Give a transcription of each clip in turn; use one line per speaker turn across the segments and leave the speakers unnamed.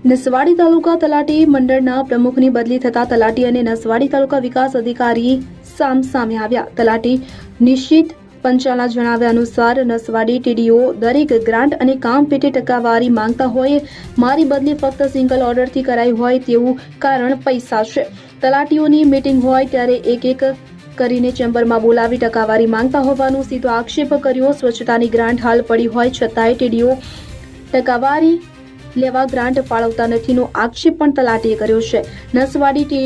નસવાડી તાલુકા તલાટી મંડળના પ્રમુખની બદલી થતા તલાટી અને નસવાડી તાલુકા વિકાસ અધિકારી સામે આવ્યા। તલાટી નિશ્ચિત પંચાલના જણાવ્યા અનુસાર નસવાડી ટીડીઓ દરેક ગ્રાન્ટ અને કામ પેટે ટકાવારી માંગતા હોય। મારી બદલી ફક્ત સિંગલ ઓર્ડરથી કરાઈ હોય તેવું કારણ પૈસા છે। તલાટીઓની મીટિંગ હોય ત્યારે એક કરીને ચેમ્બરમાં બોલાવી ટકાવારી માંગતા હોવાનું સીધો આક્ષેપ કર્યો। સ્વચ્છતાની ગ્રાન્ટ હાલ પડી હોય છતાંય ટીડીઓ ટકાવારી લેવા ગ્રાન્ટ ફાળવતા નથીનો આક્ષેપ પણ તલાટીએ કર્યો છે। નસવાડી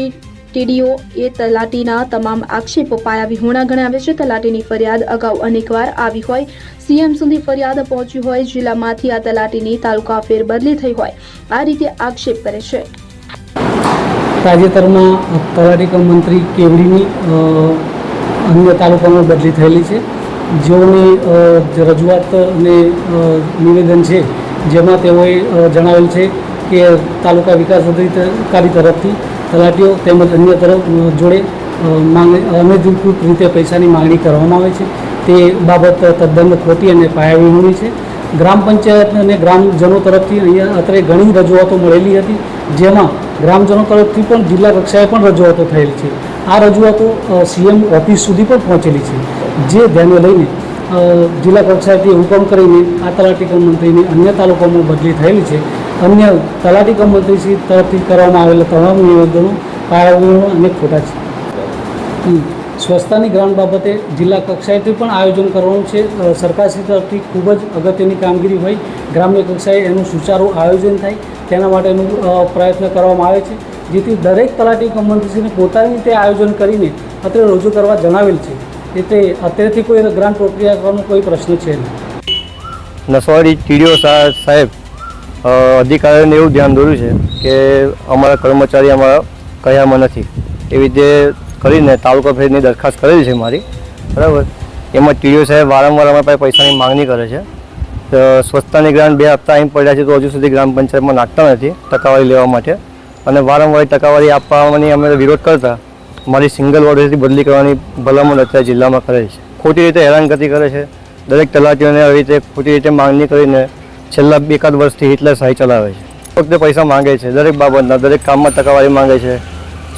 ટીડીઓ એ તલાટીના તમામ આક્ષેપો પાયા વિહોણા ગણાવે છે। તલાટીની ફરિયાદ અગાઉ અનેકવાર આવી હોય, સીએમ સુધી ફરિયાદ પહોંચી હોય, જિલ્લામાંથી આ તલાટીની તાલુકા ફેરબદલી થઈ હોય, આ રીતે આક્ષેપ કરે છે।
તાજેતરમાં તલાટી કમ મંત્રી કેવડીની અન્ય તાલુકામાં બદલી થયેલી છે, જેઓની રજૂઆત અને નિવેદન છે, જેમાં તેઓએ જણાવેલ છે કે તાલુકા વિકાસ અધિકારી તરફથી તલાટીઓ તેમજ અન્ય તરફ જોડે અનધિકૃત રીતે પૈસાની માંગણી કરવામાં આવે છે। તે બાબત તદ્દન ખોટી અને પાયાવિહોણી છે। ગ્રામ પંચાયત અને ગ્રામજનો તરફથી અહીંયા અત્રે ઘણી રજૂઆતો મળેલી હતી, જેમાં ગ્રામજનો તરફથી પણ જિલ્લા કક્ષાએ પણ રજૂઆતો થયેલ છે। આ રજૂઆતો સીએમ ઓફિસ સુધી પણ પહોંચેલી છે, જે ધ્યાને લઈને જિલ્લા કક્ષાએથી હુકમ કરીને આ તલાટી કમ મંત્રીની અન્ય તાલુકામાં બદલી થયેલી છે। અન્ય તલાટી કમ મંત્રી તરફથી કરવામાં આવેલા તમામ નિવેદનો પાયાવિહોણા અને ખોટા છે। સ્વચ્છતાની ગ્રાન્ટ બાબતે જિલ્લા કક્ષાએથી પણ આયોજન કરવાનું છે। સરકારશ્રી તરફથી ખૂબ જ અગત્યની કામગીરી હોય, ગ્રામ્ય કક્ષાએ એનું સુચારું આયોજન થાય તેના માટેનું પ્રયત્ન કરવામાં આવે છે, જેથી દરેક તલાટી કમ મંત્રીશ્રીને પોતાની રીતે આયોજન કરીને અત્યારે રજૂ કરવા જણાવેલ છે। એટલે અત્યારથી કોઈ ગ્રાન્ટ પ્રક્રિયા કરવાનો કોઈ પ્રશ્ન છે નહીં।
નસવાડી ટીડીઓ સાહેબ અધિકારીઓને એવું ધ્યાન દોર્યું છે કે અમારા કર્મચારી અમારા કયામાં નથી, એવી રીતે કરીને તાલુકા ફેરની દરખાસ્ત કરેલી છે મારી, બરાબર। એમાં ટીડીઓ સાહેબ વારંવાર અમારા પાસે પૈસાની માંગણી કરે છે। સ્વચ્છતાની ગ્રાન્ટ 2 હપ્તા અહીં પડ્યા છે તો હજુ સુધી ગ્રામ પંચાયતમાં નાખતા નથી ટકાવારી લેવા માટે, અને વારંવાર ટકાવારી આપવાની અમે વિરોધ કરતા મારી સિંગલ ઓર્ડરથી બદલી કરવાની ભલામણ અત્યારે જિલ્લામાં કરે છે। ખોટી રીતે હેરાનગતિ કરે છે, દરેક તલાટીઓને આવી રીતે ખોટી રીતે માંગણી કરીને છેલ્લા 1 વર્ષથી હિટલરશાહી ચલાવે છે। ફક્ત પૈસા માંગે છે, દરેક બાબતના દરેક કામમાં ટકાવારી માંગે છે,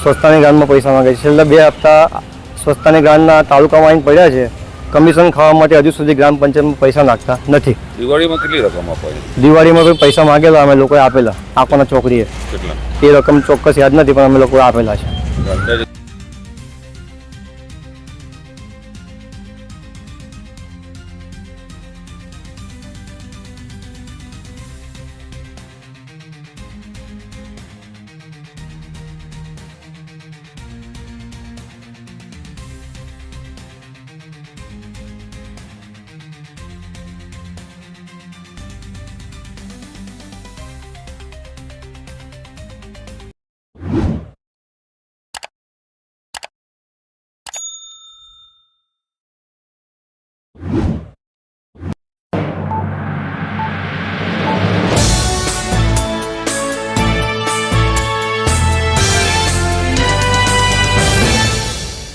સ્વચ્છતાની ગ્રાન્ટમાં પૈસા માંગે છે। છેલ્લા 2 હપ્તા સ્વચ્છતાની ગ્રાન્ટના તાલુકામાં આવીને પડ્યા છે, કમિશન ખાવા માટે હજુ સુધી ગ્રામ પંચાયતમાં પૈસા નાખતા નથી।
દિવાળીમાં કેટલી રકમ આપવાની?
દિવાળીમાં કોઈ પૈસા માંગેલા અમે લોકોએ આપેલા, આપવાના ચોકડીએ, એ રકમ ચોક્કસ યાદ નથી પણ અમે લોકોએ આપેલા છે।